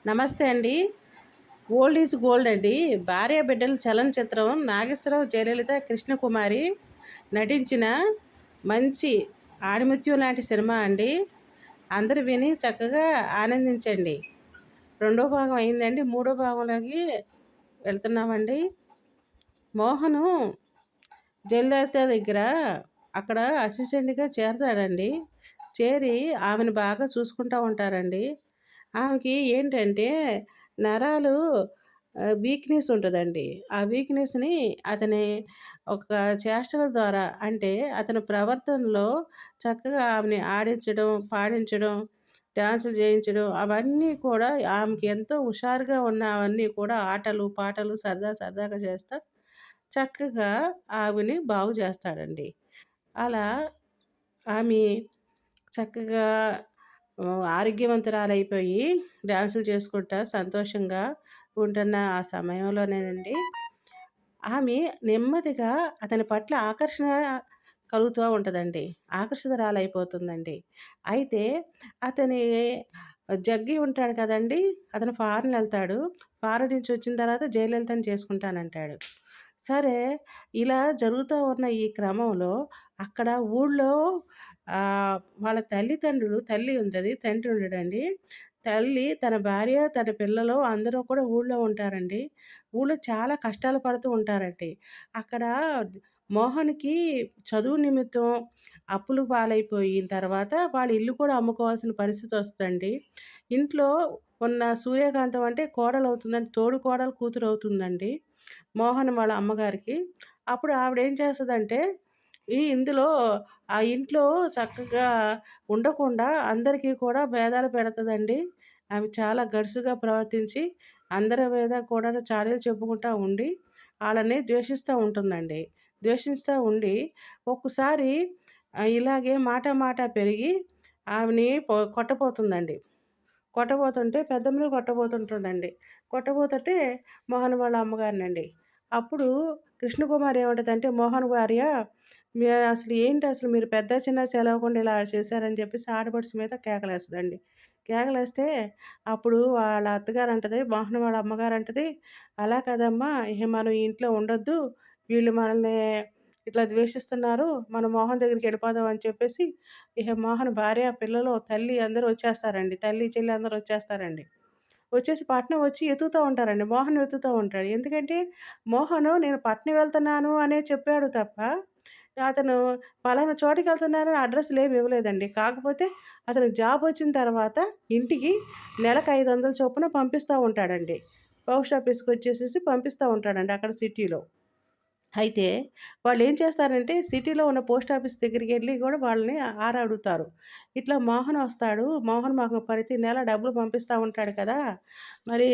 నమస్తే అండి. Old is gold అండి. భార్య బిడ్డల చలనచిత్రం నాగేశ్వరరావు, జయలలిత, కృష్ణకుమారి నటించిన మంచి ఆణిముత్యం లాంటి సినిమా అండి. అందరూ విని చక్కగా ఆనందించండి. రెండో భాగం అయిందండి. మూడో భాగంలోకి వెళ్తున్నామండి. మోహను జయలలిత దగ్గర అక్కడ అసిస్టెంట్‌గా చేరతాడండి. చేరి ఆమెను బాగా చూసుకుంటా ఉంటారండి. ఆమెకి ఏంటంటే నరాలు వీక్‌నెస్ ఉంటదండి. ఆ వీక్‌నెస్‌ని అతని ఒక చేష్టల ద్వారా అంటే అతని ప్రవర్తనలో చక్కగా ఆమెని ఆడించడం, పాడించడం, డాన్సులు చేయించడం అవన్నీ కూడా ఆమెకి ఎంతో హుషారుగా ఉన్న అవన్నీ కూడా ఆటలు, పాటలు సరదాగా చేస్తా చక్కగా ఆమెని బాగు చేస్తాడండి. అలా ఆమె చక్కగా ఆరోగ్యవంతురాలైపోయి డాన్సులు చేసుకుంటా సంతోషంగా ఉంటున్న ఆ సమయంలోనేనండి ఆమె నెమ్మదిగా అతని పట్ల ఆకర్షణ కలుగుతూ ఉంటదండి. ఆకర్షితురాలైపోతుందండి. అయితే అతని జగ్గి ఉంటాడు కదండీ! అతను ఫారెన్ ఎళ్తాడు. ఫారెన్ నుంచి వచ్చిన తర్వాత జయలలితని చేసుకుంటానంటాడు. సరే, ఇలా జరుగుతూ ఉన్న ఈ క్రమంలో అక్కడ ఊళ్ళో వాళ్ళ తల్లిదండ్రులు తల్లి ఉంటది. తండ్రి ఉండడండి. తల్లి, తన భార్య, తన పిల్లలు అందరూ కూడా ఊళ్ళో ఉంటారండి. ఊళ్ళో చాలా కష్టాలు పడుతూ ఉంటారండి. అక్కడ మోహన్‌కి చదువు నిమిత్తం అప్పులు పాలైపోయిన తర్వాత వాళ్ళ ఇల్లు కూడా అమ్ముకోవాల్సిన పరిస్థితొస్తదండి. ఇంట్లో ఉన్న సూర్యకాంతం అంటే కోడలవుతుందండి. తోడికోడలు కూతురవుతుందండి. మోహన్ వాళ్ళ అమ్మగారికి. అప్పుడు ఆవిడేం చేస్తదంటే, ఇందులో ఆ ఇంట్లో చక్కగా ఉండకుండా అందరికీ కూడా భేదాలు పెడతదండి. ఆమె చాలా గడుసుగా ప్రవర్తించి, అందరి మీద కూడా చాడీలు చెప్పుకుంటా ఉండి, ఆళ్ళని ద్వేషిస్తా ఉంటుందండి. ద్వేషిస్తా ఉండి, ఒక్కసారి ఇలాగే మాట మాట పెరిగి ఆమెని కొట్టబోతుందండి. కొట్టబోతుంటే పెద్దమ్మని కొట్టబోతుంటుందండి. కొట్టబోతుంటే మోహన్ వాళ్ళ అమ్మగారినండి. అప్పుడు కృష్ణకుమారి ఏమంటదంటే, "మోహన్ భార్య అసలు ఏంటి అసలు మీరు పెద్ద చిన్న తెలవకుండా ఇలా చేశారని" చెప్పేసి ఆడపడుచు మీద కేకలేస్తదండి. కేకలేస్తే అప్పుడు వాళ్ళ అత్తగారంటది, మోహన్ వాళ్ళ అమ్మగారంటది, "అలా కాదమ్మా! ఇహ మనం ఈ ఇంట్లో ఉండొద్దు. వీళ్ళు మనల్ని ఇట్లా ద్వేషిస్తున్నారు. మనం మోహన్ దగ్గరికెళ్ళిపోదాం" అని చెప్పేసి ఇహ మోహన్ భార్య, పిల్లలు, తల్లి అందరూ వచ్చేస్తారండి. తల్లి, చెల్లి అందరూ వచ్చేస్తారండి. వచ్చేసి పట్నం వచ్చి ఎతుకుతా ఉంటారండి. మోహన్ వెతుకుతా ఉంటాడు. ఎందుకంటే మోహను నేను పట్నం వెళ్తున్నాను అనే చెప్పాడు తప్ప, అతను పలానా చోటికెళ్తున్నానని అడ్రెస్సులేమి ఇవ్వలేదండి. కాకపోతే అతనికి జాబొచ్చిన తర్వాత ఇంటికి నెలకు 500 చొప్పున పంపిస్తా ఉంటాడండి. పోస్ట్ ఆఫీస్‌కొచ్చేసేసి పంపిస్తా ఉంటాడండి అక్కడ సిటీలో. అయితే వాళ్ళేం చేస్తారంటే, సిటీలో ఉన్న పోస్ట్ ఆఫీస్ దగ్గరికెళ్ళి గూడా వాళ్ళని అడుగుతారు. ఇట్లా మోహన్ వస్తాడు. మోహన్ మాకు ప్రతి నెల డబ్బులు పంపిస్తా ఉంటాడు కదా! మరి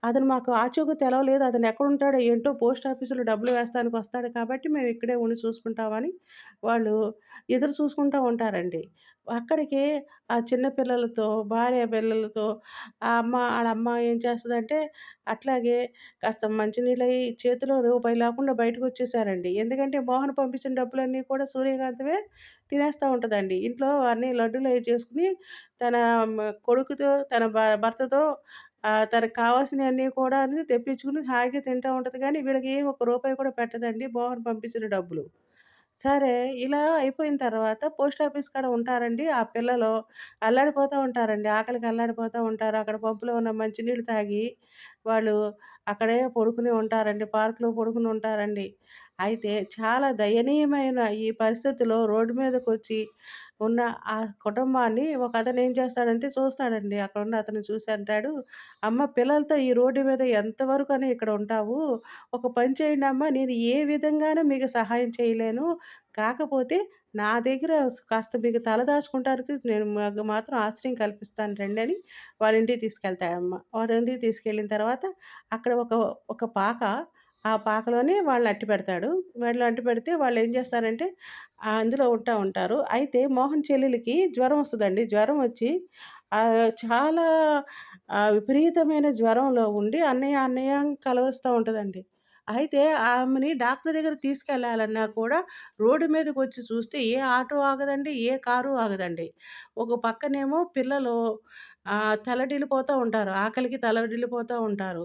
అతను మాకు ఆచూకీ తెలవలేదు. అతను ఎక్కడుంటాడో ఏంటో పోస్ట్ ఆఫీస్‌లో డబ్బులు వేస్తానికి వస్తాడు కాబట్టి మేము ఇక్కడే ఉండి చూసుకుంటామని వాళ్ళు ఎదురు చూసుకుంటా ఉంటారండి. అక్కడికి ఆ చిన్న పిల్లలతో, భార్య పిల్లలతో ఆళ్ళమ్మ ఏం చేస్తదంటే, అట్లాగే కాస్త మంచినీళ్ళయి చేతిలో రూపాయి లేకుండా బయటకొచ్చేసారండి. ఎందుకంటే మోహన్ పంపించిన డబ్బులన్నీ కూడా సూర్యకాంతమే తినేస్తా ఉంటదండి. ఇంట్లో అన్నీ లడ్డూలయి చేసుకొని తన కొడుకుతో, తన భర్తతో తనకు కావాల్సినయన్నీ కూడాను తెప్పించుకొని హాయిగా తింటా ఉంటది గానీ, వీళ్ళకి ఒక్క రూపాయి కూడా పెట్టదండి మోహన్ పంపించిన డబ్బులు. సరే, ఇలా అయిపోయిన తర్వాత పోస్ట్ ఆఫీస్ కాడ ఉంటారండి. ఆ పిల్లలు అల్లాడిపోతా ఉంటారండి. ఆకలికి అల్లాడిపోతా ఉంటారు. అక్కడ పంపులో ఉన్న మంచినీళ్ళు తాగి వాళ్ళు అక్కడే పడుకుని ఉంటారండి. పార్క్‌లో పడుకుని ఉంటారండి. అయితే చాలా దయనీయమైన ఈ పరిస్థితిలో రోడ్డు మీదకొచ్చి ఉన్న ఆ కుటుంబాన్ని ఒకతను ఏం చేస్తాడంటే చూస్తాడండి. అక్కడున్న అతను చూసి అంటాడు, "అమ్మ పిల్లలతో ఈ రోడ్డు మీద ఎంతవరకని ఇక్కడ ఉంటావు? ఒక పని చేయండమ్మా, నేను ఏ విధంగాను మీకు సహాయం చేయలేను. కాకపోతే నా దగ్గర కాస్త మీకు తలదాచుకుంటానికి నేను మాత్రం ఆశ్రయం కల్పిస్తాను రండని వాళ్ళ ఇంటికి తీసుకెళ్తాడమ్మ. వాళ్ళ ఇంటికి తీసుకెళ్ళిన తర్వాత అక్కడ ఒక పాక, ఆ పాకలోనే వాళ్ళని అట్టిపెడతాడు. వాళ్ళు అట్టిపెడితే వాళ్ళేం చేస్తారంటే అందులో ఉంటారు. అయితే మోహన్ చెల్లెలికి జ్వరం వస్తదండి. జ్వరం వచ్చి చాలా విపరీతమైన జ్వరంలో ఉండి అన్నయ్య, అన్నయ్య అని కలవరిస్తా ఉంటదండి. అయితే ఆమెని డాక్టర్ దగ్గరికి తీసుకెళ్ళాలన్నా కూడా రోడ్డు మీదకొచ్చి చూస్తే ఏ ఆటో ఆగదండి, ఏ కారు ఆగదండి. ఒక పక్కనేమో పిల్లలు తల్లడిల్లిపోతా ఉంటారు. ఆకలికి తల్లడిల్లిపోతా ఉంటారు.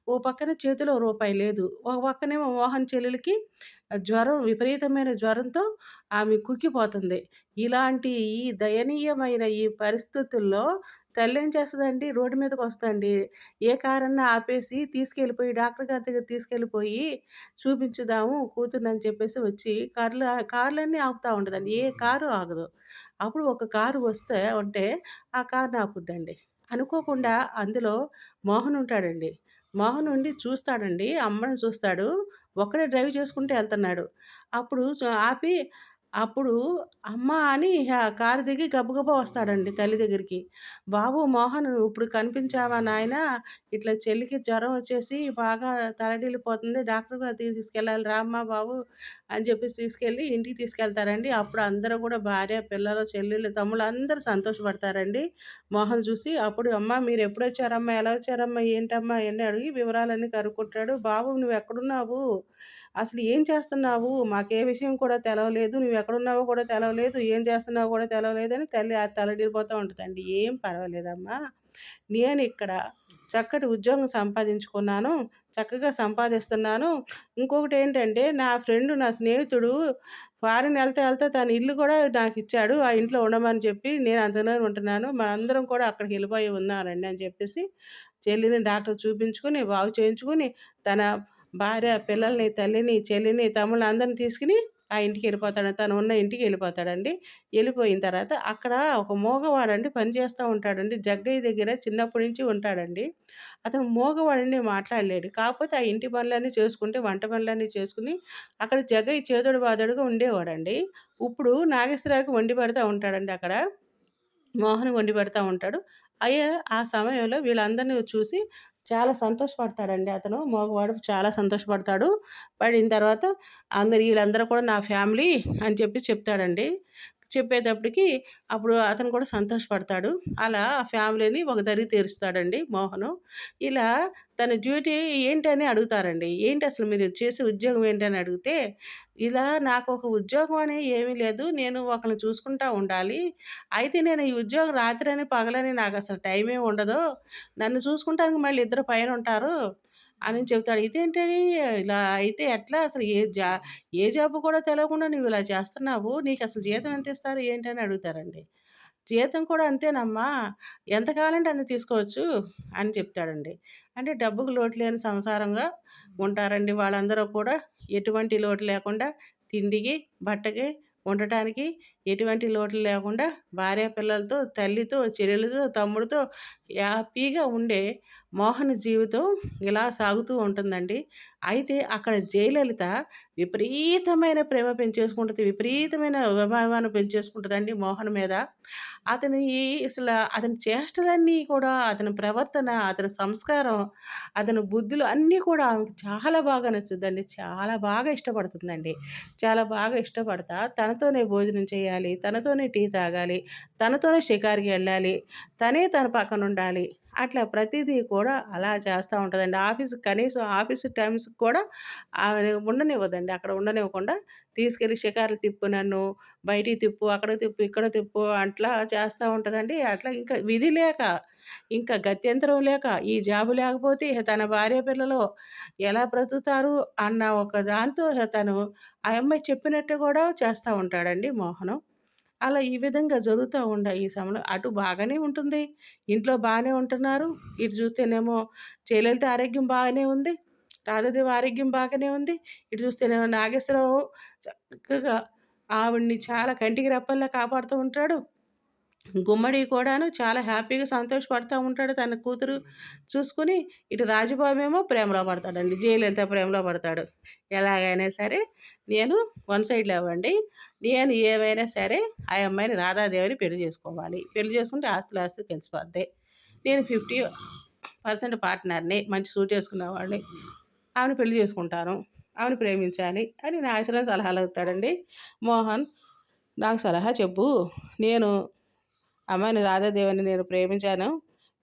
ఓ పక్కన చేతిలో రూపాయి లేదు. ఒక పక్కనేమో మోహన్ చెల్లెలికి జ్వరం, విపరీతమైన జ్వరంతో ఆమె కుక్కిపోతుంది. ఇలాంటి ఈ దయనీయమైన ఈ పరిస్థితుల్లో తల్లేం చేస్తదండి, రోడ్డు మీదకొస్తదండి. ఏ కారన్నా ఆపేసి తీసుకెళ్ళిపోయి డాక్టర్ గారి దగ్గరికి తీసుకెళ్ళిపోయి చూపించుదాము కూతురినని చెప్పేసి వచ్చి కార్లన్నీ ఆపుతా ఉంటదండి. ఏ కారు ఆగదు. అప్పుడు ఒక కారు వస్తే ఉంటే ఆ కార్‌ని ఆపుద్దండి. అనుకోకుండా అందులో మోహన్ ఉంటాడండి. మోహన్ ఉండి చూస్తాడండి. అమ్మని చూస్తాడు. ఒక్కడే డ్రైవ్ చేసుకుంటూ ఎళ్తన్నాడు. అప్పుడు ఆపి అప్పుడు అమ్మ అని కారు దిగి గబగబా వస్తాడండి తల్లి దగ్గరికి. "బాబు మోహన్ ఇప్పుడు కనిపించావా నాయనా? ఇట్లా చెల్లికి జ్వరం వచ్చేసి బాగా తలడిల్లిపోతుంది. డాక్టర్ గారి దగ్గరికి తీసుకెళ్ళాలి రామ్మా బాబు" అని చెప్పేసి తీసుకెళ్ళి ఇంటికి తీసుకెళ్తారండి. అప్పుడు అందరూ కూడా భార్య, పిల్లలు, చెల్లెళ్ళు, తమ్ముళ్ళు అందరూ సంతోషపడతారండి. మోహన్ చూసి అప్పుడు "అమ్మ మీరెప్పుడొచ్చారమ్మా? ఎలా వచ్చారమ్మా? ఏంటమ్మా?" అయన్నీ అడిగి వివరాలన్నీ కనుక్కుంటాడు. "బాబు నువ్వెక్కడున్నావు? అసలు ఏం చేస్తున్నావు? మాకే విషయం కూడా తెలవలేదు. నువ్వెక్కడున్నావో కూడా తెలవలేదు. ఏం చేస్తున్నావో కూడా తెలవలేదని" తల్లి తల్లడిల్లిపోతా ఉంటదండి. "ఏం పర్వాలేదమ్మా. నేనిక్కడ చక్కటి ఉద్యోగం సంపాదించుకున్నాను. చక్కగా సంపాదిస్తున్నాను. ఇంకొకటేంటంటే నా స్నేహితుడు ఫారిన్ ఎళ్తా తన ఇల్లు కూడా నాకిచ్చాడు. ఆ ఇంట్లో ఉండమని చెప్పి నేను అందులోనే ఉంటున్నాను. మనందరం కూడా అక్కడికెళ్ళిపోయి ఉన్నారండి" అని చెప్పేసి చెల్లిని డాక్టర్ చూపించుకొని, బాగు చేయించుకొని, తన భార్య, పిల్లల్ని, తల్లిని, చెల్లిని, తమ్ముళ్ళని అందరిని తీసుకొని ఆ ఇంటికెళ్ళిపోతాడు. తను ఉన్న ఇంటికెళ్ళిపోతాడండి. ఎళ్ళిపోయిన తర్వాత అక్కడ ఒక మూగవాడండి పని చేస్తా ఉంటాడండి. జగ్గయ్య దగ్గర చిన్నప్పటి నుంచి ఉంటాడండి. అతను మూగవాడండి మాట్లాడలేడు. కాకపోతే ఆ ఇంటి పనులన్నీ చేసుకుంటే, వంట పనులన్నీ చేసుకొని, అక్కడ జగ్గయ్య చేదోడు వాదోడుగా ఉండేవాడండి. ఇప్పుడు నాగేశ్వరరావుకి వండి పెడతా ఉంటాడండి అక్కడ. మోహన్ వండి పెడతా ఉంటాడు. ఆ సమయంలో వీళ్ళందరిని చూసి చాలా సంతోషపడతాడండి అతను. మగవాడు చాలా సంతోషపడతాడు. పడిన తర్వాత వీళ్ళందరూ కూడా నా ఫ్యామిలీ అని చెప్పి చెప్తాడండి. చెప్పేటప్పటికి అప్పుడు అతను కూడా సంతోషపడతాడు. అలా ఆ ఫ్యామిలీని ఒక దరికి తీరుస్తాడండి మోహను. ఇలా తన డ్యూటీ ఏంటని అడుగుతారండి. "ఏంటసలు మీరు చేసే ఉద్యోగం ఏంటని" అడిగితే, ఇలా నాకొక ఉద్యోగం అని ఏమీ లేదు. నేను ఒకళ్ళని చూసుకుంటా ఉండాలి. అయితే నేను ఈ ఉద్యోగం రాత్రని, పగలని నాకసలు టైమే ఉండదు. నన్ను చూసుకుంటానికి మళ్ళీ ఇద్దరు పైనుంటారు అని చెప్తాడు. ఇదేంటి ఇలా అయితే ఎట్లా అసలు ఏ జాబ్ కూడా తెలవకుండా నువ్విలా చేస్తున్నావు. నీకసలు జీతం ఎంతిస్తారు ఏంటని అడుగుతారండి. జీతం కూడా అంతేనమ్మా. ఎంత కావాలంటే అంత తీసుకోవచ్చు అని చెప్తాడండి. అంటే డబ్బుకు లోటు లేని సంసారంగా ఉంటారండి వాళ్ళందరూ కూడా. ఎటువంటి లోటు లేకుండా తిండికి, బట్టకి, ఉండటానికి ఎటువంటి లోటు లేకుండా భార్య పిల్లలతో, తల్లితో, చెల్లెలతో, తమ్ముడితో హ్యాపీగా ఉండే మోహన్ జీవితం ఇలా సాగుతూ ఉంటుందండి. అయితే అక్కడ జయలలిత విపరీతమైన ప్రేమ పెంచేసుకుంటది. విపరీతమైన అభిమానం పెంచేసుకుంటదండి మోహన్ మీద. అతని అతని చేష్టలన్నీ కూడా, అతని ప్రవర్తన, అతని సంస్కారం, అతని బుద్ధులు అన్నీ కూడా ఆమెకి చాలా బాగా నచ్చుద్దండి. చాలా బాగా ఇష్టపడుతుందండి. చాలా బాగా ఇష్టపడతా తనతోనే భోజనం చేయాలి, తనతోనే టీ తాగాలి, తనతోనే షికారుకెళ్ళాలి, తనే తన పక్కనుండాలి. అట్లా ప్రతీదీ కూడా అలా చేస్తా ఉంటదండి. కనీసం ఆఫీసు టైమ్స్‌కి కూడా ఆమెని ఉండనివ్వదండి. అక్కడ ఉండనివ్వకుండా తీసుకెళ్ళి షికారులు తిప్పు నన్ను, బయటికి తిప్పు, అక్కడ తిప్పు, ఇక్కడ తిప్పు అట్లా చేస్తా ఉంటదండి. అట్లా ఇంకా విధి లేక, ఇంకా గత్యంతరం లేక, ఈ జాబు లేకపోతే ఇహ తన భార్య పిల్లలు ఎలా బ్రతుకుతారు అన్న ఒక దాంతో తను ఆ అమ్మాయి చెప్పినట్టు కూడా చేస్తా ఉంటాడండి మోహనం. అలా ఈ విధంగా జరుగుతా ఈ సమయంలో అటు బాగానే ఉంటుంది. ఇంట్లో బానే ఉంటున్నారు. ఇటు చూస్తేనేమో జయలలిత ఆరోగ్యం బాగానే ఉంది. రాధాదేవి ఆరోగ్యం బాగానే ఉంది. ఇటు చూస్తేనేమో నాగేశ్వరరావు చక్కగా ఆవిడని చాలా కంటికి రెప్పల్లా కాపాడుతూ ఉంటాడు. గుమ్మడి కూడాను చాలా హ్యాపీగా సంతోషపడతా ఉంటాడు. తన కూతురు చూసుకొని, ఇటు రాజబాబేమో ప్రేమలో పడతాడండి. జయలలిత ప్రేమలో పడతాడు. ఎలాగైనా సరే నేను వన్ సైడ్ లవ్ అండి. నేను ఏమైనా సరే ఆ అమ్మాయిని రాధాదేవిని పెళ్లి చేసుకోవాలి. పెళ్లి చేసుకుంటే ఆస్తులు కలిసిపోద్ది. నేను 50% పార్ట్నర్‌ని. మంచి సూట్ ఏసుకున్నవాడిని. ఆమెను పెళ్లి చేసుకుంటాను. ఆమెను ప్రేమించాలి అని నాగేశ్వరరావు సలహాలు అడుగుతాడండి. మోహన్ నాకు సలహా చెప్పు. నేను అమ్మాయిని రాధాదేవిని నేను ప్రేమించాను.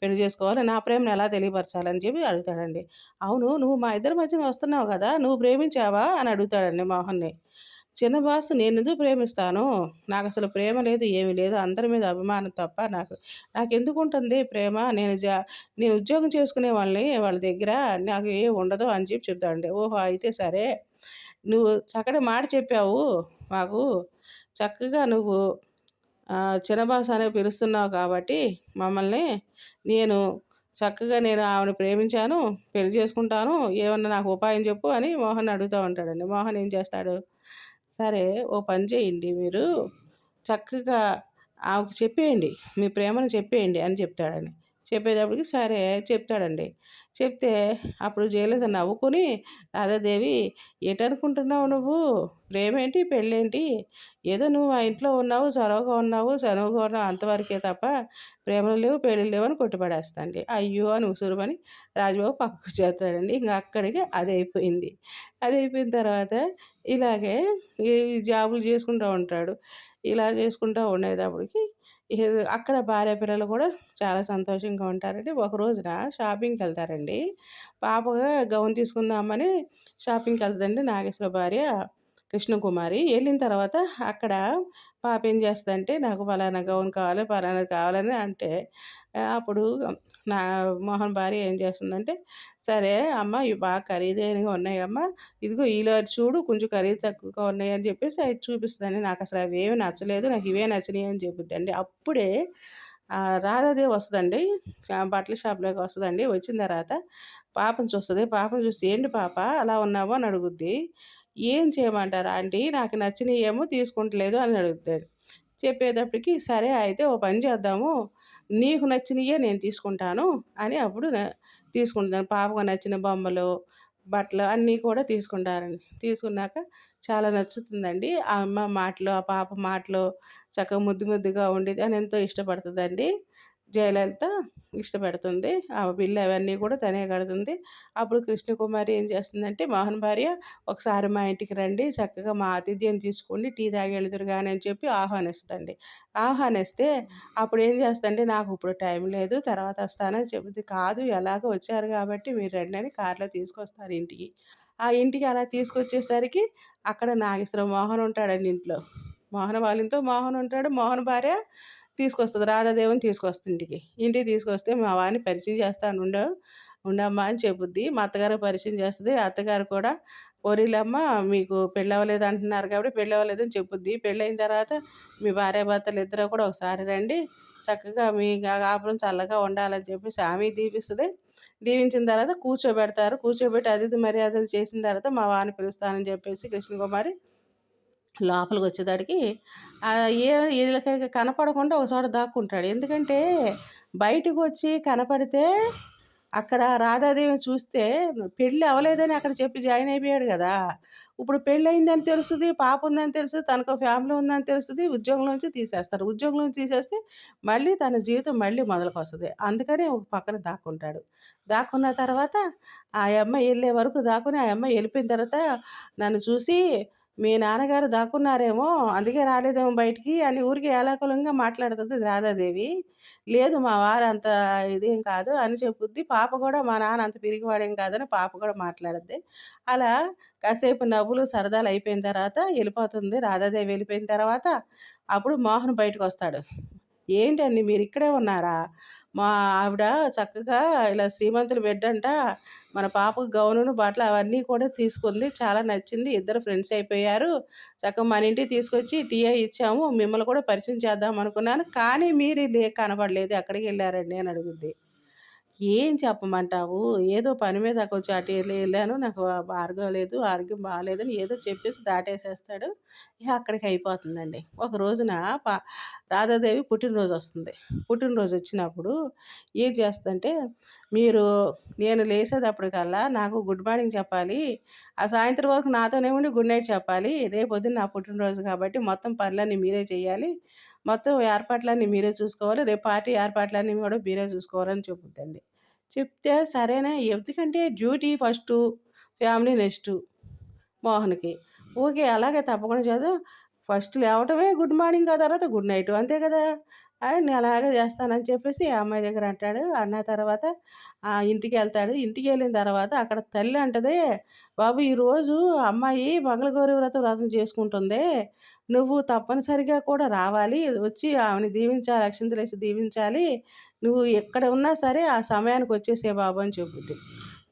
పెళ్లి చేసుకోవాలి. నా ప్రేమను ఎలా తెలియపరచాలని చెప్పి అడుగుతాడండి. అవును నువ్వు మా ఇద్దరి మధ్యన వస్తున్నావు గదా! నువ్వు ప్రేమించావా? అని అడుగుతాడండి మోహన్‌ని. చిన్న బాస్ నేనెందుకు ప్రేమిస్తాను? నాకసలు ప్రేమ లేదు, ఏమి లేదు. అందరి మీద అభిమానం తప్ప నాకెందుకుంటుంది ప్రేమ? నేను ఉద్యోగం చేసుకునేవాళ్ళని వాళ్ళ దగ్గర నాకు ఏం ఉండదు అని చెప్తాడండి. ఓహో! అయితే సరే. నువ్వు చక్కటి మాట చెప్పావు మాకు. చక్కగా నువ్వు చిన్న బాస్ అని పిలుస్తున్నావు కాబట్టి మమ్మల్ని, నేను నేను ఆమెను ప్రేమించాను. పెళ్లి చేసుకుంటాను. ఏమన్నా నాకు ఉపాయం చెప్పు అని మోహన్‌ని అడుగుతా ఉంటాడండి. మోహన్ ఏం చేస్తాడు? సరే, ఓ పని చేయండి మీరు. చక్కగా ఆమెకు చెప్పేయండి. మీ ప్రేమను చెప్పేయండి అని చెప్తాడండి. చెప్పేటప్పటికి సరే చెప్తాడండి. చెప్తే అప్పుడు జయలలిత నవ్వుకొని, రాధాదేవి ఏటనుకుంటున్నావు నువ్వు? ప్రేమేంటి? పెళ్ళేంటి? ఏదో నువ్వు ఆ ఇంట్లో ఉన్నావు, చనువుగా ఉన్నావు అంతవరకే తప్ప ప్రేమలు లేవు, పెళ్ళిళ్ళు లేవు అని కొట్టిపడేస్తాండి. అయ్యో! అని ఉసూరుమని రాజుబాబు పక్కకు చేస్తాడండి. ఇంక అక్కడికి అదయిపోయింది. అదయిపోయిన తర్వాత ఇలాగే ఈ జాబులు చేసుకుంటూ ఉంటాడు. ఇలా చేసుకుంటూ ఉండేటప్పటికి అక్కడ భార్య పిల్లలు కూడా చాలా సంతోషంగా ఉంటారండి. ఒక రోజున షాపింగ్‌కెళ్తారండి. పాపగా గౌన్ తీసుకుందామని షాపింగ్‌కెళ్తదండి నాగేశ్వర భార్య కృష్ణకుమారి. ఎళ్ళిన తర్వాత అక్కడ పాప ఏం చేస్తదంటే, నాకు పలానా గౌన్ కావాలి, పలానాది కావాలని అంటే, అప్పుడు నా మోహన్ భార్య ఏం చేస్తుందంటే, సరే అమ్మ ఇవి బాగా ఖరీదైనవి ఉన్నాయమ్మా. ఇదిగో ఈలో చూడు కొంచెం ఖరీదు తక్కువగా ఉన్నాయని చెప్పేసి అయి చూపిస్తదండి. నాకసలు అవేమి నచ్చలేదు. నాకు ఇవే నచ్చినియి అని చెప్పుద్దండి. అప్పుడే రాధాదేవి వస్తదండి. బట్టల షాప్‌లోకి వస్తదండి. వచ్చిన తర్వాత పాపను చూస్తది. పాపను చూసి, "ఏంటి పాప అలా ఉన్నావు?" అని అడుగుద్ది. "ఏం చేయమంటారు ఆంటీ? నాకు నచ్చినయేమో తీసుకుంటలేదు" అని అడుగుతాడు. చెప్పేటప్పటికి, "సరే అయితే ఓ పని చేద్దాము. నీకు నచ్చినయే నేను తీసుకుంటాను" అని అప్పుడు తీసుకుంటాను. పాపకు నచ్చిన బొమ్మలు, బట్టలు అన్నీ కూడా తీసుకుంటారండి. తీసుకున్నాక చాలా నచ్చుతుందండి. ఆ అమ్మ మాటలు, ఆ పాప మాటలు చక్కగా ముద్దు ముద్దుగా ఉండేది అని ఎంతో ఇష్టపడుతదండి. జయలలిత ఇష్టపడుతుంది. ఆ బిల్లు అవన్నీ కూడా తనే కడుతుంది. అప్పుడు కృష్ణకుమారి ఏం చేస్తుందంటే, మోహన్ భార్య ఒకసారి మా ఇంటికి రండి. చక్కగా మా ఆతిథ్యం తీసుకోండి. టీ తాగి ఎళుదురు గాని అని చెప్పి ఆహ్వానిస్తదండి. ఆహ్వానిస్తే అప్పుడేం చేస్తదంటే, నాకు ఇప్పుడు టైం లేదు. తర్వాత వస్తానని చెబుద్ది. కాదు ఎలాగో వచ్చారు కాబట్టి మీరు రండి అని కార్‌లో తీసుకొస్తారు ఇంటికి. ఆ ఇంటికి అలా తీసుకొచ్చేసరికి అక్కడ నాగేశ్వర మోహన్ ఉంటాడండి ఇంట్లో. మోహన్ వాళ్ళ ఇంట్లో మోహన్ ఉంటాడు. మోహన్ భార్య తీసుకొస్తది. రాధాదేవిని తీసుకొస్తది ఇంటికి. ఇంటికి తీసుకొస్తే మా వారిని పరిచయం చేస్తాను ఉండమ్మా అని చెప్పుద్ది. మా అత్తగారికి పరిచయం చేస్తది. అత్తగారు కూడా పోనీలెమ్మ మీకు పెళ్ళవ్వలేదు అంటున్నారు కాబట్టి పెళ్ళవ్వలేదని చెప్పుద్ది. పెళ్ళయిన తర్వాత మీ భార్యాభర్తలు ఇద్దరు కూడా ఒకసారి రండి. చక్కగా మీ కాపురం చల్లగా ఉండాలని చెప్పేసి ఆమె దీవిస్తది. దీవించిన తర్వాత కూర్చోబెడతారు. కూర్చోబెట్టి అతిథి మర్యాదలు చేసిన తర్వాత మా వారిని పిలుస్తానని చెప్పేసి కృష్ణకుమారి లోపలికొచ్చేటడికి ఏ ఈళ్ళకి కనపడకుండా ఒక చోట దాక్కుంటాడు. ఎందుకంటే బయటకొచ్చి కనపడితే అక్కడ రాధాదేవిని చూస్తే పెళ్లి అవ్వలేదని అక్కడ చెప్పి జాయిన్ అయిపోయాడు గదా! ఇప్పుడు పెళ్లయిందని తెలుస్తది, పాప ఉందని తెలుస్తది, తనకో ఫ్యామిలీ ఉందని తెలుస్తది, ఉద్యోగంలోంచి తీసేస్తారు. ఉద్యోగంలోంచి తీసేస్తే మళ్ళీ తన జీవితం మళ్ళీ మొదలుకొస్తది. అందుకని ఒక పక్కన దాక్కుంటాడు. దాక్కున్న తర్వాత ఆ యమ్మాయి ఎళ్ళే వరకు దాక్కుని, ఆ యమ్మాయి ఎళ్ళిపోయిన తర్వాత నన్ను చూసి మీ నాన్నగారు దాక్కున్నారేమో, అందుకే రాలేదేమో బయటికి అని ఊరికే ఏలాకులంగా మాట్లాడుతది రాధాదేవి. లేదు మా వారు అంత ఇదేం కాదు అని చెప్పుద్ది. పాప గూడా మా నాన్న అంత పిరికివాడేం కాదని పాప కూడా మాట్లాడుద్ది. అలా కాసేపు నవ్వులు, సరదాలు అయిపోయిన తర్వాత ఎళ్ళిపోతుంది. రాధాదేవి వెళ్ళిపోయిన తర్వాత అప్పుడు మోహన్ బయటకొస్తాడు. ఏంటండి మీరిక్కడే ఉన్నారా? మా ఆవిడ చక్కగా ఇలా శ్రీమంతుల బిడ్డంట. మన పాపకు గౌనును, బట్టలు అవన్నీ కూడా తీసుకుంది. చాలా నచ్చింది. ఇద్దరు ఫ్రెండ్స్ అయిపోయారు. చక్కగా మన ఇంటికి తీసుకొచ్చి టీ అయి ఇచ్చాము. మిమ్మల్ని కూడా పరిచయం చేద్దాం అనుకున్నాను. కానీ మీరు కనపడలేదు. ఎక్కడికెళ్లారండి అని అడుగుద్ది. ఏం చెప్పమంటావు? ఏదో పని మీద కొంచెం అటు ఎళ్ళాను. నాకు బాగోలేదు. ఆరోగ్యం బాలేదని ఏదో చెప్పేసి దాటేసేస్తాడు. ఇక అక్కడికి అయిపోతుందండి. ఒక రోజున ప రాధాదేవి పుట్టినరోజొస్తుంది. పుట్టినరోజొచ్చినప్పుడు ఏం చేస్తదంటే, మీరు నేను లేసేటప్పటికల్లా నాకు గుడ్ మార్నింగ్ చెప్పాలి. ఆ సాయంత్రం వరకు నాతోనే ఉండి గుడ్ నైట్ చెప్పాలి. రేపొద్దున నా పుట్టినరోజు కాబట్టి మొత్తం పనులన్నీ మీరే చేయాలి. మొత్తం ఏర్పాట్లన్నీ మీరే చూసుకోవాలి. రేపు పార్టీ ఏర్పాట్లన్నీ కూడా మీరే చూసుకోవాలని చెప్పుద్దండి. చెప్తే సరేనే ఎందుకంటే డ్యూటీ ఫస్టు, ఫ్యామిలీ నెక్స్టు మోహన్‌కి. ఓకే. అలాగే తప్పకుండా చేద్దాం. ఫస్ట్ లేవటమే గుడ్ మార్నింగ్, ఆ తర్వాత గుడ్ నైట్ అంతే కదా! నేను అలాగే చేస్తానని చెప్పేసి ఆ అమ్మాయి దగ్గర అంటాడు. అన్న తర్వాత ఇంటికెళ్తాడు. ఇంటికెళ్ళిన తర్వాత అక్కడ తల్లి అంటది, "బాబు ఈరోజు అమ్మాయి మంగళగౌరి వ్రతం చేసుకుంటుందే. నువ్వు తప్పనిసరిగా కూడా రావాలి. వచ్చి ఆమెని దీవించాలి. అక్షింతలేసి దీవించాలి. నువ్వు ఎక్కడ ఉన్నా సరే ఆ సమయానికి వచ్చేసేయి బాబు" అని చెప్పుద్ది.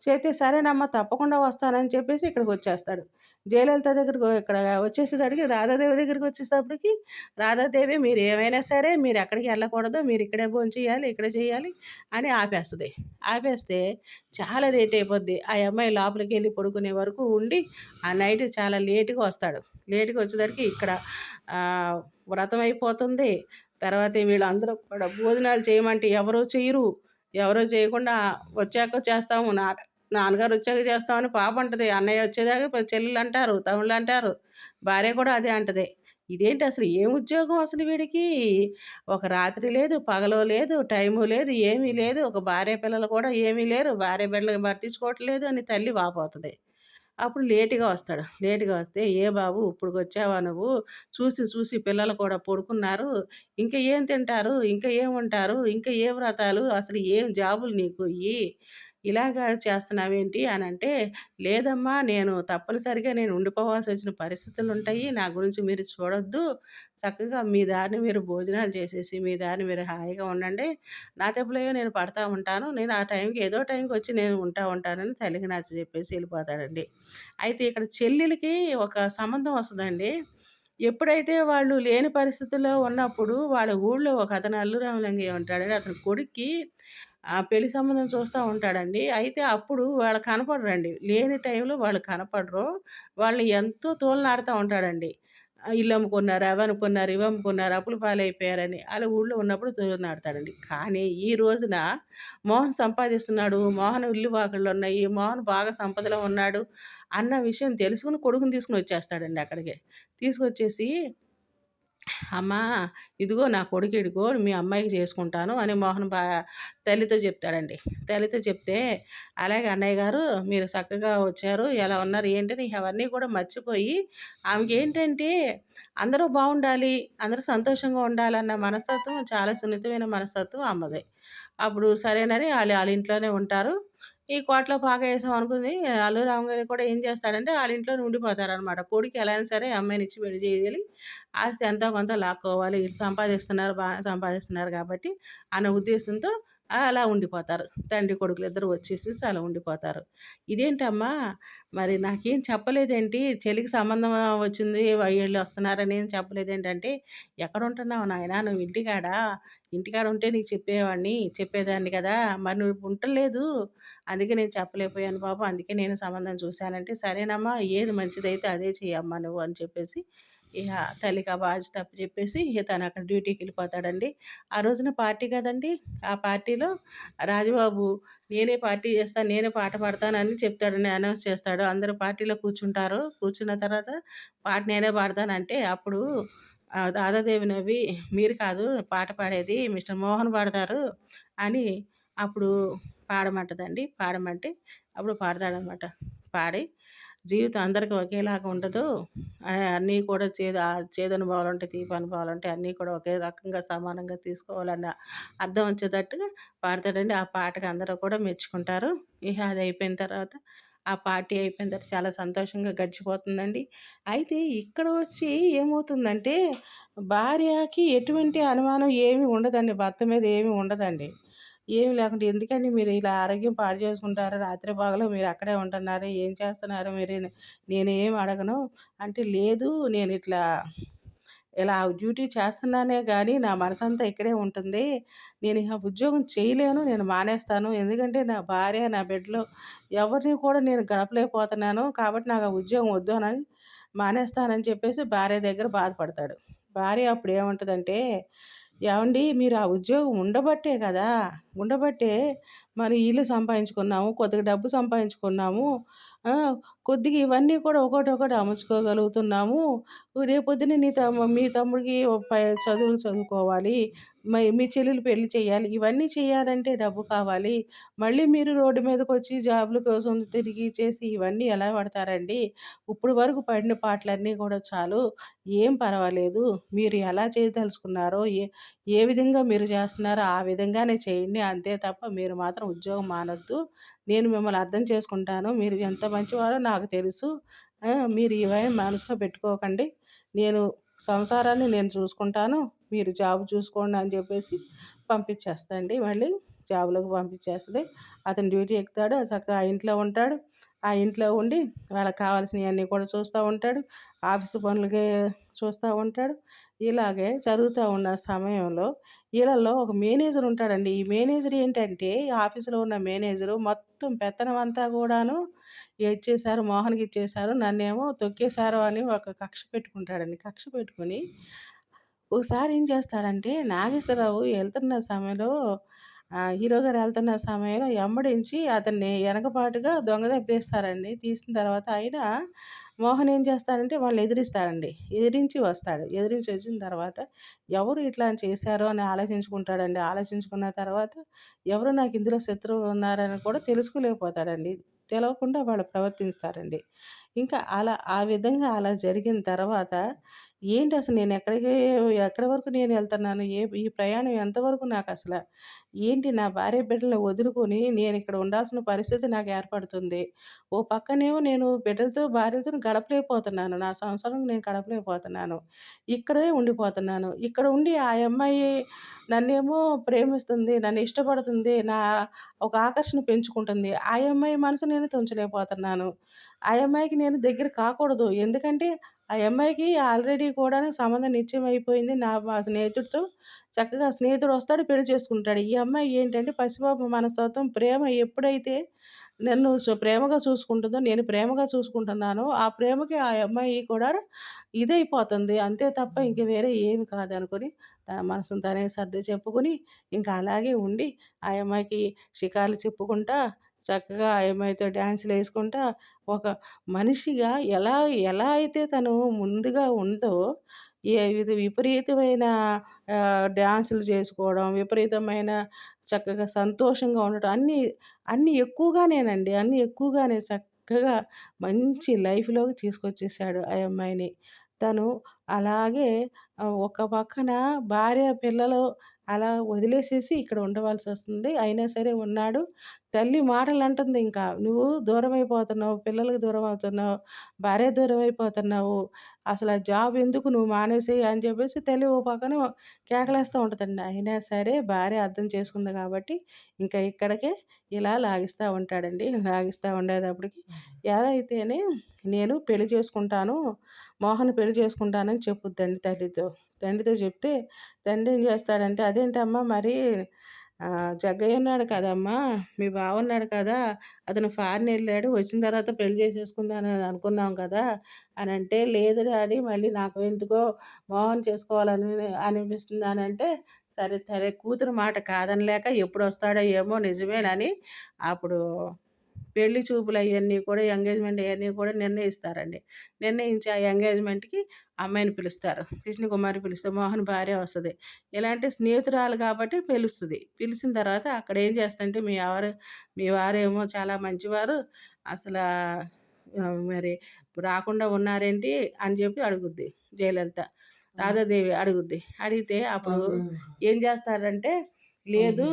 చెప్తే సరేనమ్మా తప్పకుండా వస్తానని చెప్పేసి ఇక్కడికొచ్చేస్తాడు. జయలలిత దగ్గరికి ఇక్కడ వచ్చేసేటప్పటికి రాధాదేవి దగ్గరికొచ్చేటప్పటికి రాధాదేవి మీరేమైనా సరే మీరెక్కడికి ఎళ్ళకూడదు. మీరిక్కడే భోంచేయాలి, ఇక్కడే చేయాలి అని ఆపేస్తది. ఆపేస్తే చాలా లేట్ అయిపోద్ది. ఆ అమ్మాయి లోపలికెళ్ళి పడుకునే వరకు ఉండి, ఆ నైట్ చాలా లేట్‌గా వస్తాడు. లేట్‌గా వచ్చేసరికి ఇక్కడ ఆహ్, వ్రతం అయిపోతుంది. తర్వాత వీళ్ళందరూ కూడా భోజనాలు చేయమంటే ఎవరు చెయ్యరు. ఎవరు చేయకుండా వచ్చాక చేస్తాము. నాన్నగారొచ్చాక చేస్తామని పాపంటది. అన్నయ్య వచ్చేదాకా చెల్లెలంటారు, తమ్ముళ్ళంటారు. భార్య కూడా అదే అంటది. ఇదేంటి అసలు ఏం ఉద్యోగం అసలు వీడికి? ఒక రాత్రి లేదు, పగలు లేదు, టైము లేదు, ఏమీ లేదు. ఒక భార్య పిల్లలు కూడా ఏమీ లేరు. భార్య బిడ్డలకి పట్టించుకోవట్లేదు అని తల్లి వాపోతది. అప్పుడు లేట్‌గా వస్తాడు. లేట్‌గా వస్తే, "ఏ బాబు ఇప్పుడుకొచ్చావా నువ్వు? చూసి చూసి పిల్లలు కూడా పడుకున్నారు. ఇంక ఏం తింటారు? ఇంక ఏం ఉంటారు? ఇంక ఏ వ్రతాలు? అసలు ఏం జాబులు నీకు ఇయి? ఇలాగా చేస్తున్నావేంటి?" అనంటే, "లేదమ్మా నేను తప్పనిసరిగా ఉండిపోవాల్సొచ్చిన పరిస్థితులుంటాయి. నా గురించి మీరు చూడొద్దు. చక్కగా మీ దారిన మీరు భోజనాలు చేసేసి, మీ దారిన మీరు హాయిగా ఉండండి. నా తిప్పలేవో నేను పడతా ఉంటాను. నేను ఆ టైంకి ఏదో టైంకొచ్చి నేను ఉంటానని తల్లికి నచ్చజెప్పేసి ఎళ్ళిపోతాడండి. అయితే ఇక్కడ చెల్లెలికి ఒక సంబంధం వస్తదండి. ఎప్పుడైతే వాళ్ళు లేని పరిస్థితుల్లో ఉన్నప్పుడు వాళ్ళ ఊళ్ళో ఒకతను అల్లు రామలింగయ్య ఉంటాడండి. అతని కొడుక్కి పెళ్లి సంబంధం చూస్తా ఉంటాడండి. అయితే అప్పుడు వాళ్ళు కనపడరండి. లేని టైంలో వాళ్ళు కనపడరు. వాళ్ళని ఎంతో తోలనాడుతా ఉంటాడండి. ఇల్లమ్ముకున్నారు, అవమ్ముకున్నారు, ఇవమ్ముకున్నారు, అప్పుల పాలైపోయారని. ఆళ్ళ ఊళ్ళో ఉన్నప్పుడు తోలనాడతాడండి. కానీ ఈ రోజున మోహన్ సంపాదిస్తున్నాడు. మోహన్ ఇల్లు వాకిళ్ళున్నాయి. మోహన్ బాగా సంపదలో ఉన్నాడు అన్న విషయం తెలుసుకొని కొడుకుని తీసుకొనొచ్చేస్తాడండి అక్కడికి. తీసుకొచ్చేసి అమ్మా! ఇదిగో నా కొడుకిడిగో మీ అమ్మాయికి చేసుకుంటాను అని తల్లితో చెప్తాడండి. తల్లితో చెప్తే, "అలాగే అన్నయ్య గారు మీరు చక్కగా వచ్చారు. ఎలా ఉన్నారు ఏంటని" అవన్నీ కూడా మర్చిపోయి ఆమెకేంటంటే అందరూ బావుండాలి, అందరూ సంతోషంగా ఉండాలన్న మనస్తత్వం చాలా సున్నితమైన మనస్తత్వం అమ్మది. అప్పుడు సరేనని ఆళ్ళింట్లోనే ఉంటారు. ఈ కోట్లో పాక ఏసామనుకుంది అల్లు రామగారు కూడా ఏం చేస్తాడంటే ఆళ్ళింట్లోనే ఉండిపోతారనమాట. కొడుకు ఎలా అయినా సరే అమ్మాయినిచ్చి పెళ్లి చేయాలి. ఆస్తి ఎంతో కొంత లాక్కోవాలి. ఈళ్ళు సంపాదిస్తున్నారు, బానే సంపాదిస్తున్నారు కాబట్టి అన్న ఉద్దేశంతో అలా ఉండిపోతారు. తండ్రి కొడుకులిద్దరూ వచ్చేసేసి అలా ఉండిపోతారు. ఇదేంటమ్మా మరి నాకేం చెప్పలేదేంటి? చెల్లికి సంబంధం వచ్చింది. ఈళ్ళొస్తున్నారని ఏం చెప్పలేదేంటంటే, "ఎక్కడుంటున్నావు నాయనా నువ్వు ఇంటికాడ? ఇంటికాడ ఉంటే నీకు చెప్పేదాన్ని కదా! మరి నువ్వు ఉంటలేదు. అందుకే నేను చెప్పలేకపోయాను బాబు. అందుకే నేను సంబంధం చూశానంటే, "సరేనమ్మా ఏది మంచిదైతే అదే చెయ్యమ్మా నువ్వు" అని చెప్పేసి ఇహ తల్లికి ఆ బాధ్యత అప్పజెప్పేసి ఇహ తనక్కడ డ్యూటీకెళ్ళిపోతాడండి. ఆ రోజున పార్టీ కదండీ! ఆ పార్టీలో రాజుబాబు నేనే పార్టీ చేస్తాను, నేనే పాట పాడతానని చెప్తాడండి. అనౌన్స్ చేస్తాడు. అందరూ పార్టీలో కూర్చుంటారు. కూర్చున్న తర్వాత పాట నేనే పాడతానంటే అప్పుడు రాధాదేవి నవ్వి మీరు కాదు పాట పాడేది మిస్టర్ మోహన్ పాడతారు అని అప్పుడు పాడమంటదండి. పాడమంటే అప్పుడు పాడతాడనమాట. పాడి జీవితం అందరికి ఒకేలాగా ఉండదు. అన్నీ కూడా చేదనుభవాలుంటాయి, తీపనుభవాలుంటాయి. అన్నీ కూడా ఒకే రకంగా సమానంగా తీసుకోవాలన్న అర్థం వచ్చేటట్టుగా పాడతాడండి. ఆ పాటకి అందరూ కూడా మెచ్చుకుంటారు. ఇహ అది అయిపోయిన తర్వాత ఆ పార్టీ అయిపోయిన తర్వాత చాలా సంతోషంగా గడిచిపోతుందండి. అయితే ఇక్కడ వచ్చి ఏమవుతుందంటే భార్యకి ఎటువంటి అనుమానం ఏమి ఉండదండి. భర్త మీద ఏమి ఉండదండి. ఏమి లేకుండా ఎందుకండి మీరు ఇలా ఆరోగ్యం పాడు చేసుకుంటారు. రాత్రి పగలు మీరు అక్కడే ఉంటున్నారు. ఏం చేస్తున్నారు మీరు? నేనేమి అడగను. అంటే లేదు నేనిట్లా ఇలా డ్యూటీ చేస్తున్నానే గానీ నా మనసంతా ఇక్కడే ఉంటుంది. నేనిక ఉద్యోగం చేయలేను. నేను మానేస్తాను. ఎందుకంటే నా భార్య, నా బిడ్డలు ఎవరిని కూడా నేను గడపలేకపోతున్నాను. కాబట్టి నాకు ఆ ఉద్యోగం వద్దు అని మానేస్తానని చెప్పేసి భార్య దగ్గర బాధపడతాడు. భార్య అప్పుడేమంటదంటే, "ఏవండీ మీరు ఆ ఉద్యోగం ఉండబట్టే కదా! ఉండబట్టే మరి ఇల్లు సంపాదించుకున్నాము. కొద్దిగా డబ్బు సంపాదించుకున్నాము. ఆ! కొద్దిగా ఇవన్నీ కూడా ఒకటొకటి అమర్చుకోగలుగుతున్నాము. రేపొద్దున మీ తమ్ముడికి చదువులు చదువుకోవాలి. మీ చెల్లెలు పెళ్లి చేయాలి. ఇవన్నీ చేయాలంటే డబ్బు కావాలి. మళ్ళీ మీరు రోడ్డు మీదకొచ్చి జాబ్‌ల కోసం తిరిగి చేసి ఇవన్నీ ఎలా పడతారండి? ఇప్పుడు వరకు పడిన పాట్లన్నీ కూడా చాలు. ఏం పర్వాలేదు. మీరు ఎలా చేయదలుచుకున్నారో, ఏ విధంగా మీరు చేస్తున్నారో ఆ విధంగానే చేయండి. అంతే తప్ప మీరు మాత్రం ఉద్యోగం మానొద్దు. నేను మిమ్మల్ని అర్థం చేసుకుంటాను. మీరు ఎంత మంచివారో నాకు తెలుసు. మీరు ఇవేం మనసులో పెట్టుకోకండి. నేను సంసారాన్ని నేను చూసుకుంటాను. మీరు జాబ్ చూసుకోండి అని చెప్పేసి పంపించేస్తదండి. మళ్ళీ జాబ్‌లోకి పంపించేస్తది. అతను డ్యూటీ ఎక్కుతాడు. చక్కగా ఆ ఇంట్లో ఉంటాడు. ఆ ఇంట్లో ఉండి వాళ్ళకి కావాల్సినయన్నీ కూడా చూస్తా ఉంటాడు. ఆఫీసు పనులకి చూస్తా ఉంటాడు. ఇలాగే జరుగుతా ఉన్న సమయంలో ఈళ్ళలో ఒక మేనేజర్ ఉంటాడండి. ఈ మేనేజర్ ఏంటంటే ఈ ఆఫీసులో ఉన్న మేనేజరు మొత్తం పెత్తనం అంతా కూడాను ఇచ్చేసారు, మోహన్‌కి ఇచ్చేసారు. నన్నేమో తొక్కేసారు అని ఒక కక్ష పెట్టుకుంటాడండి. కక్ష పెట్టుకొని ఒకసారి ఏం చేస్తాడంటే నాగేశ్వరరావు ఎళ్తున్న సమయంలో హీరో గారు ఎళ్తున్న సమయంలో ఎమ్మడించి అతన్ని ఎనకపాటుగా దొంగ దెబ్బ తీస్తారండి. తీసిన తర్వాత ఆయన మోహన్ ఏం చేస్తాడంటే వాళ్ళని ఎదిరిస్తాడండి. ఎదిరించి వస్తాడు. ఎదిరించి వచ్చిన తర్వాత ఎవరు ఇట్లా చేశారు అని ఆలోచించుకుంటాడండి. ఆలోచించుకున్న తర్వాత ఎవరు నాకు ఇందులో శత్రువులు ఉన్నారని కూడా తెలుసుకోలేకపోతాడండి. తెలవకుండా వాళ్ళు ప్రవర్తిస్తారండి. ఇంకా ఆ విధంగా అలా జరిగిన తర్వాత ఏంటసలు ఎక్కడి వరకు నేనెళ్తన్నాను? ఈ ప్రయాణం ఎంతవరకు నాకసల? ఏంటి నా భార్య బిడ్డలని వదులుకొని నేనిక్కడ ఉండాల్సిన పరిస్థితి నాకు ఏర్పడుతుంది. ఓ పక్కనేమో నేను బిడ్డలతో, భార్యతోని గడపలేకపోతున్నాను. నా సంసారం నేను గడపలేకపోతున్నాను. ఇక్కడే ఉండిపోతున్నాను. ఇక్కడ ఉండి ఆ అమ్మాయి నన్నేమో ప్రేమిస్తుంది, నన్ను ఇష్టపడుతుంది, ఒక ఆకర్షణ పెంచుకుంటుంది. ఆ అమ్మాయి మనసు నేను తుంచలేకపోతున్నాను. ఆ అమ్మాయికి నేను దగ్గర కాకూడదు. ఎందుకంటే ఆ అమ్మాయికి ఆల్రెడీ కూడాను సంబంధం నిశ్చయమైపోయింది. మా స్నేహితుడితో చక్కగా స్నేహితుడొస్తాడు, పెళ్లి చేసుకుంటాడు. ఈ అమ్మాయి ఏంటంటే పసిపాప మనస్తత్వం. ప్రేమ ఎప్పుడైతే నన్ను ప్రేమగా చూసుకుంటుందో, నేను ప్రేమగా చూసుకుంటున్నానో, ఆ ప్రేమకి ఆ అమ్మాయి కూడా ఇదైపోతుంది. అంతే తప్ప ఇంక వేరే ఏమి కాదనుకోని తన మనసుని తనే సర్ది చెప్పుకొని, ఇంకా అలాగే ఉండి, ఆ అమ్మాయికి షికార్లు చెప్పుకుంటా, చక్కగా ఆ అమ్మాయితో డాన్సులేసుకుంటా, ఒక మనిషిగా ఎలా ఎలా అయితే తను ముందుగా ఉందో, విపరీతమైన డాన్సులు చేసుకోవడం, విపరీతమైన చక్కగా సంతోషంగా ఉండటం అన్నీ ఎక్కువగానేనండి. అన్నీ ఎక్కువగానే చక్కగా మంచి లైఫ్‌లోకి తీసుకొచ్చేసాడు ఆ అమ్మాయిని. తను అలాగే ఒక పక్కన భార్య, పిల్లలు అలా వదిలేసేసి ఇక్కడ ఉండవలసొస్తుంది. అయినా సరే ఉన్నాడు. తల్లి మాటలంటుంది ఇంకా. "నువ్వు దూరమైపోతున్నావు, పిల్లలకి దూరమవుతున్నావు, భార్యకి దూరమైపోతున్నావు. అసల ఆ జాబ్ ఎందుకు నువ్వు మానేసేయి" అని చెప్పేసి తల్లి ఓ పక్కన కేకలేస్తా ఉంటదండి. అయినా సరే భార్య అర్థం చేసుకుంది కాబట్టి ఇంకా ఇక్కడికే ఇలా లాగిస్తా ఉంటాడండి. లాగిస్తా ఉండేటప్పటికి ఎలా అయితేనే నేను పెళ్లి చేసుకుంటాను, మోహన్ పెళ్లి చేసుకుంటానని చెప్పుద్దండి తల్లితో. తండ్రితో చెప్తే తండ్రి ఏం చేస్తాడంటే, "అదేంటమ్మా మరి జగ్గయ్య ఉన్నాడు కదమ్మా! మీ బావ ఉన్నాడు కదా! అతను ఫారిన్ ఎళ్ళాడు. వచ్చిన తర్వాత పెళ్లి చేసేసుకుందామని అనుకున్నాం కదా!" అనంటే, "లేదు డాడీ మళ్ళీ నాకు ఎందుకో మోహన్ చేసుకోవాలని అనిపిస్తుంది" అనంటే, సరే సరే కూతురు మాట కాదనలేక ఎప్పుడొస్తాడో ఏమో నిజమేనని అప్పుడు పెళ్లి చూపులయన్నీ కూడా ఎంగేజ్‌మెంట్ అయన్నీ కూడా నిర్ణయిస్తారండి. నిర్ణయించి ఆ ఎంగేజ్‌మెంట్‌కి అమ్మాయిని పిలుస్తారు. కృష్ణకుమారి పిలిస్తే మోహన్ భార్య వస్తది. ఎలా అంటే స్నేహితురాలు కాబట్టి పిలుస్తది. పిలిచిన తర్వాత అక్కడ ఏం చేస్తదంటే మీ వారేమో చాలా మంచివారు. అసలా మరి రాకుండా ఉన్నారేంటి అని చెప్పి అడుగుద్ది జయలలిత. రాధాదేవి అడుగుద్ది. అడిగితే అప్పుడు ఏం చేస్తారంటే, లేదు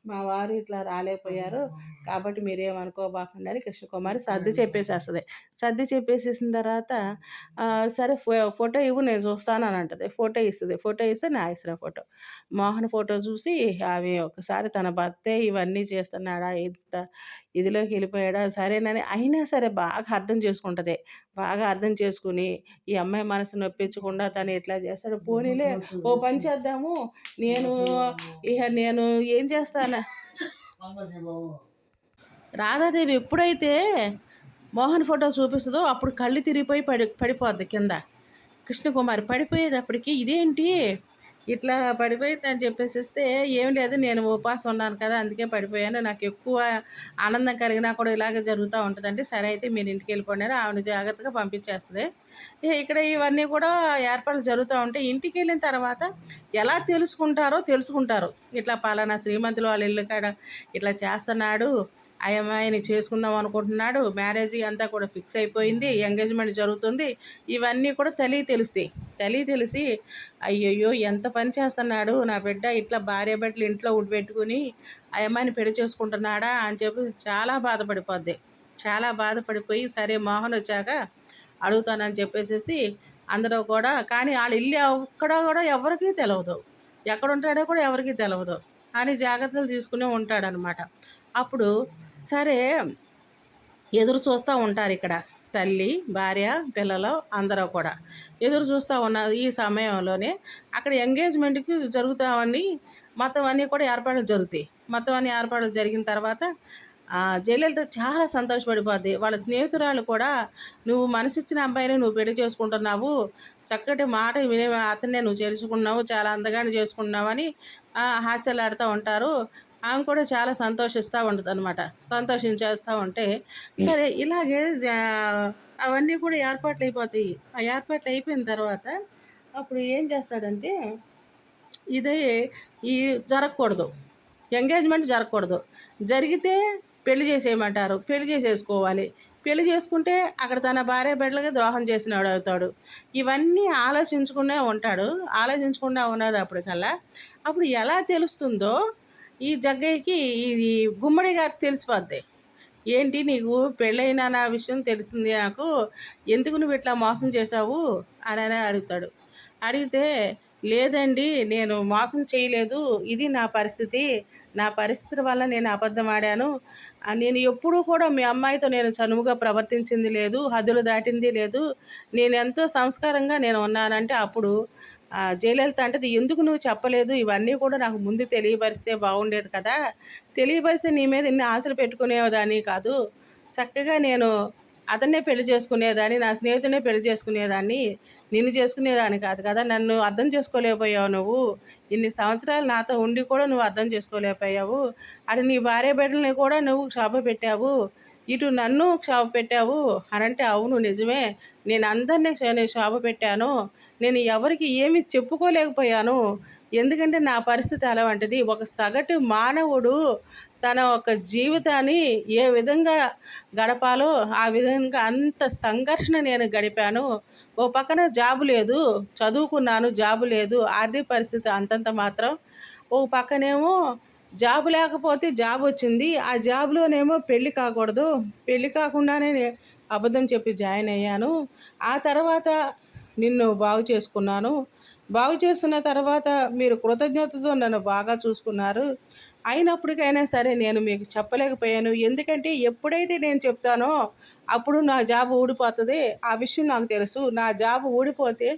మా వారు ఇట్లా రాలేకపోయారు. కాబట్టి మీరేమనుకోబాకండి అని కృష్ణకుమారి సర్ది చెప్పేసేస్తది. సర్ది చెప్పేసేసిన తర్వాత సరే ఫోటో ఇవ్వు నేను చూస్తాను అని అంటది. ఫోటో ఇస్తది. ఫోటో ఇస్తే నాగేశ్వరరావు ఫోటో. మోహన్ ఫోటో చూసి ఆమె ఒకసారి తన భర్తే ఇవన్నీ చేస్తున్నాడా? ఇంత ఇదిలోకి వెళ్ళిపోయాడా? సరేనని అయినా సరే బాగా అర్థం చేసుకుంటది. బాగా అర్థం చేసుకొని ఈ అమ్మాయి మనసు నొప్పించకుండా తను ఇట్లా చేస్తాడు. పోనీలే ఓ పని చేద్దాము. నేను నేను ఏం చేస్తాను రాధాదేవి ఎప్పుడైతే మోహన్ ఫోటో చూపిస్తదో అప్పుడు కళ్ళు తిరిగిపోయి పడిపోద్ది కింద. కృష్ణకుమారి పడిపోయేటప్పటికి ఇదేంటి ఇట్లా పడిపోయిందని చెప్పేసేస్తే, "ఏం లేదు నేను ఉపవాసం ఉన్నాను కదా! అందుకే పడిపోయాను. నాకెక్కువ ఆనందం కలిగినా కూడా ఇలాగే జరుగుతా ఉంటదంటే." "సరే అయితే మీరు ఇంటికెళ్ళిపోండి" అని ఆవిడ జాగ్రత్తగా పంపించేస్తది. ఇక్కడ ఇవన్నీ కూడా ఏర్పాట్లు జరుగుతా ఉంటాయి. ఇంటికెళ్ళిన తర్వాత ఎలా తెలుసుకుంటారు. ఇట్లా పలానా శ్రీమంతులు వాళ్ళ ఇల్లు కాడ ఇట్లా చేస్తన్నాడు. ఆ అమ్మాయిని చేసుకుందాం అనుకుంటున్నాడు. మ్యారేజీ అంతా కూడా ఫిక్స్ అయిపోయింది. ఎంగేజ్‌మెంట్ జరుగుతుంది. ఇవన్నీ కూడా తల్లికి తెలుస్తాయి. తల్లికి తెలిసి అయ్యయ్యో! ఎంత పని చేస్తన్నాడు నా బిడ్డ ఇట్లా భార్యాభర్తలు ఇంట్లో పెట్టుకొని ఆ అమ్మాయిని పెళ్లి చేసుకుంటున్నాడా అని చెప్పి చాలా బాధపడిపోద్ది. చాలా బాధపడిపోయి సరే మోహనొచ్చాక అడుగుతానని చెప్పేసేసి అందరూ కూడా కానీ ఆళ్ళ ఇల్లు ఎక్కడ కూడా ఎవరికీ తెలవదు. ఎక్కడుంటాడో కూడా ఎవరికీ తెలవదు. అని జాగ్రత్తలు తీసుకునే ఉంటాడనమాట. అప్పుడు సరే ఎదురు చూస్తా ఉంటారిక్కడ. తల్లి, భార్య, పిల్లలు అందరూ కూడా. ఎదురు చూస్తా ఉన్న ఈ సమయంలోనే అక్కడ ఎంగేజ్‌మెంట్‌కి జరుగుతామని మొత్తం అన్నీ కూడా ఏర్పాట్లు జరుగుతాయి. మొత్తం అన్ని ఏర్పాట్లు జరిగిన తర్వాత జయలలిత చాలా సంతోషపడిపోద్ది. వాళ్ళ స్నేహితురాలు కూడా "నువ్వు మనసిచ్చిన అబ్బాయిని నువ్వు పెళ్లి చేసుకుంటున్నావు. చక్కటి మాట వినే అతన్నే నువ్వు చేసుకున్నావు. చాలా అందగాడిని చేసుకున్నావని" హాస్యాలాడుతా ఉంటారు. ఆమె కూడా చాలా సంతోషిస్తా ఉంటదనమాట. సంతోషించేస్తా ఉంటే, సరే ఇలాగే అవన్నీ కూడా ఏర్పాట్లయిపోతాయి. ఆ ఏర్పాట్లయిపోయిన తర్వాత అప్పుడు ఏం చేస్తాడంటే, ఇది ఈ జరగకూడదు. ఎంగేజ్‌మెంట్ జరగకూడదు. జరిగితే పెళ్లి చేసేయమంటారు. పెళ్లి చేసేసుకోవాలి. పెళ్లి చేసుకుంటే అక్కడ తన భార్య బిడ్డలకి ద్రోహం చేసినోడవుతాడు. ఇవన్నీ ఆలోచించుకునే ఉంటాడు. ఆలోచించకుండా ఉన్నదప్పటికల్లా, అప్పుడు ఎలా తెలుస్తుందో ఈ జగ్గయ్యకి ఇది గుమ్మడి గారికి తెలిసిపోద్ది. "ఏంటి నీకు పెళ్ళైన నా విషయం తెలిసింది నాకు. ఎందుకు నువ్వు ఇట్లా మోసం చేశావు?" అనని అడుగుతాడు. అడిగితే, "లేదండి నేను మోసం చేయలేదు. ఇది నా పరిస్థితి. నా పరిస్థితి వల్ల నేను అబద్ధం ఆడాను. నేను ఎప్పుడూ కూడా మీ అమ్మాయితో నేను చనువుగా ప్రవర్తించింది లేదు. హద్దులు దాటింది లేదు. నేనెంతో సంస్కారంగా నేను ఉన్నానంటే" అప్పుడు జయలలిత అంటది, "ఎందుకు నువ్వు చెప్పలేదు? ఇవన్నీ కూడా నాకు ముందు తెలియపరిస్తే బాగుండేది కదా! తెలియపరిస్తే నీ మీద ఇన్ని ఆశలు పెట్టుకునేదాన్ని కాదు. చక్కగా నేను అతన్నే పెళ్లి చేసుకునేదాన్ని. నా స్నేహితుడినే పెళ్లి చేసుకునేదాన్ని. నిన్ను చేసుకునేదాన్ని కాదు కదా! నన్ను అర్థం చేసుకోలేకపోయావు నువ్వు. ఇన్ని సంవత్సరాలు నాతో ఉండి కూడా నువ్వు అర్థం చేసుకోలేకపోయావు. అటు నీ భార్య బిడ్డలని కూడా నువ్వు క్షోభపెట్టావు. ఇటు నన్ను క్షోభపెట్టావు" అనంటే, "అవును నిజమే. నేను అందరిని క్షోభపెట్టాను. నేను ఎవరికీ ఏమీ చెప్పుకోలేకపోయాను. ఎందుకంటే నా పరిస్థితి అలాంటిది. ఒక సగటు మానవుడు తన యొక్క జీవితాన్ని ఏ విధంగా గడపాలో ఆ విధంగా అంత సంఘర్షణ నేను గడిపాను. ఓ పక్కన జాబు లేదు. చదువుకున్నాను జాబు లేదు. ఆర్థిక పరిస్థితి అంతంత మాత్రం. ఓ పక్కనేమో జాబు లేకపోతే జాబొచ్చింది. ఆ జాబ్‌లోనేమో పెళ్లి కాకూడదు. పెళ్లి కాకుండానే అబద్ధం చెప్పి జాయిన్ అయ్యాను. ఆ తర్వాత నిన్ను బాగు చేసుకున్నాను. బాగు చేసుకున్న తర్వాత మీరు కృతజ్ఞతతో నన్ను బాగా చూసుకున్నారు. అయినప్పటికైనా సరే నేను మీకు చెప్పలేకపోయాను. ఎందుకంటే ఎప్పుడైతే నేను చెప్తానో అప్పుడు నా జాబ్ ఊడిపోతది. ఆ విషయం నాకు తెలుసు. నా జాబ్ ఊడిపోతే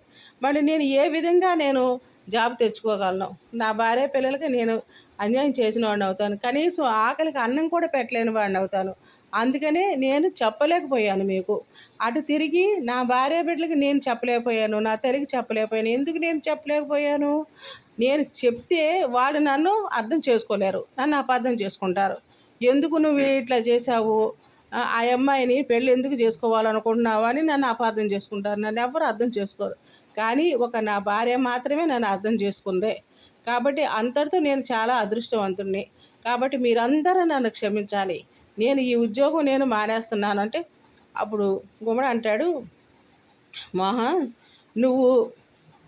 మళ్ళీ నేను ఏ విధంగా నేను జాబ్ తెచ్చుకోగలను? నా భార్య పిల్లలకి నేను అన్యాయం చేసిన వాడినవుతాను. కనీసం ఆకలికి అన్నం కూడా పెట్టలేని వాడినవుతాను. అందుకనే నేను చెప్పలేకపోయాను మీకు. అటు తిరిగి నా భార్య బిడ్డలకి నేను చెప్పలేకపోయాను. నా తల్లికి చెప్పలేకపోయాను. ఎందుకు నేను చెప్పలేకపోయాను? నేను చెప్తే వాళ్ళు నన్ను అర్థం చేసుకోలేరు. నన్ను అపార్థం చేసుకుంటారు. "ఎందుకు నువ్వు ఇట్లా చేశావు? ఆ అమ్మాయిని పెళ్లి ఎందుకు చేసుకోవాలనుకుంటున్నావు" అని నన్ను అపార్థం చేసుకుంటారు. నన్నెవ్వరు అర్థం చేసుకోరు. కానీ నా భార్య మాత్రమే నన్ను అర్థం చేసుకుంది. కాబట్టి అంతటితో నేను చాలా అదృష్టవంతుడిని. కాబట్టి మీరందరూ నన్ను క్షమించాలి. నేను ఈ ఉద్యోగం మానేస్తున్నాను అంటే అప్పుడు గుమ్మడి అంటాడు, "మోహన్ నువ్వు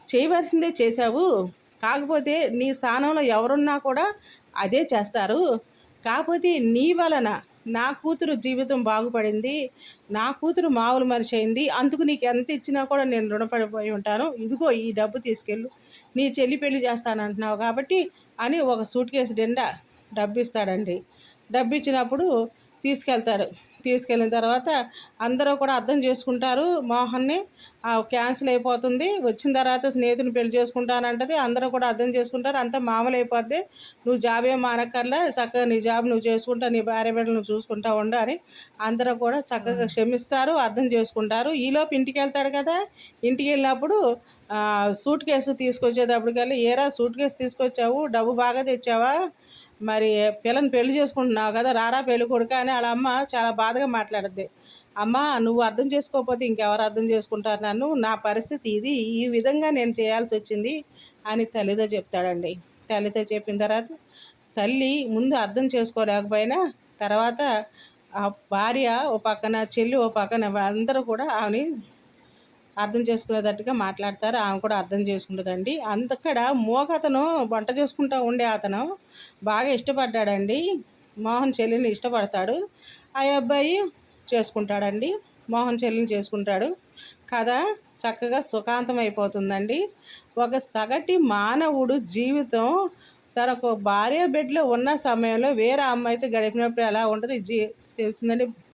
చేయవలసిందే చేశావు. కాకపోతే నీ స్థానంలో ఎవరున్నా కూడా అదే చేస్తారు. కాకపోతే నీ వలన నా కూతురు జీవితం బాగుపడింది. నా కూతురు మామూలు మనిషి అయింది. అందుకు నీకు ఎంత ఇచ్చినా కూడా నేను రుణపడిపోయి ఉంటాను. ఇదిగో ఈ డబ్బు తీసుకెళ్ళు. నీ చెల్లి పెళ్లి చేస్తానంటున్నావు కాబట్టి" అని ఒక సూట్‌కేస్ నిండా డబ్బిస్తాడండి. డబ్బిచ్చినప్పుడు తీసుకెళ్తారు. తీసుకెళ్ళిన తర్వాత అందరూ కూడా అర్థం చేసుకుంటారు మోహన్ని. క్యాన్సిల్ అయిపోతుంది. వచ్చిన తర్వాత స్నేహితుడిని పెళ్లి చేసుకుంటానంటది. అందరూ కూడా అర్థం చేసుకుంటారు. అంతా మామూలయిపోద్ది. నువ్వు జాబ్ ఏం మానక్కర్లే. చక్కగా నీ జాబ్ నువ్వు చేసుకుంటా, నీ భార్య బిడ్డలను నువ్వు చూసుకుంటా ఉండు అని అందరూ కూడా చక్కగా క్షమిస్తారు, అర్థం చేసుకుంటారు. ఈలోపు ఇంటికెళ్తాడు కదా! ఇంటికెళ్ళినప్పుడు సూట్ కేసు తీసుకొచ్చేటప్పటికల్లా, "ఏరా సూట్ కేసు తీసుకొచ్చావు, డబ్బు బాగా తెచ్చావా? మరి పిల్లని పెళ్లి చేసుకుంటున్నావు కదా! రారా పెళ్ళికొడుకా" అని ఆళ్ళ అమ్మ చాలా బాధగా మాట్లాడుద్ది. "అమ్మా నువ్వు అర్థం చేసుకోకపోతే ఇంకెవరు అర్థం చేసుకుంటారు నన్ను? నా పరిస్థితి ఇది. ఈ విధంగా నేను చేయాల్సొచ్చింది" అని తల్లితో చెప్తాడండి. తల్లితో చెప్పిన తర్వాత తల్లి ముందు అర్థం చేసుకోలేకపోయినా తర్వాత భార్య ఓ పక్కన, చెల్లి ఓ పక్కన అందరూ కూడా ఆమెని అర్థం చేసుకునేటట్టుగా మాట్లాడతారు. ఆమె కూడా అర్థం చేసుకుంటదండి. అక్కడ మూగతను వంట చేసుకుంటా ఉండే అతను బాగా ఇష్టపడ్డాడండి. మోహన్ చెల్లిని ఇష్టపడతాడు. ఆ అబ్బాయి చేసుకుంటాడండి. మోహన్ చెల్లిని చేసుకుంటాడు. కథ చక్కగా సుఖాంతం అయిపోతుందండి. ఒక సగటు మానవుడు జీవితం తనకు భార్య బిడ్డలు ఉన్న సమయంలో వేరే అమ్మాయితో గడిపినప్పుడు ఎలా ఉంటది తెలుస్తుందండి.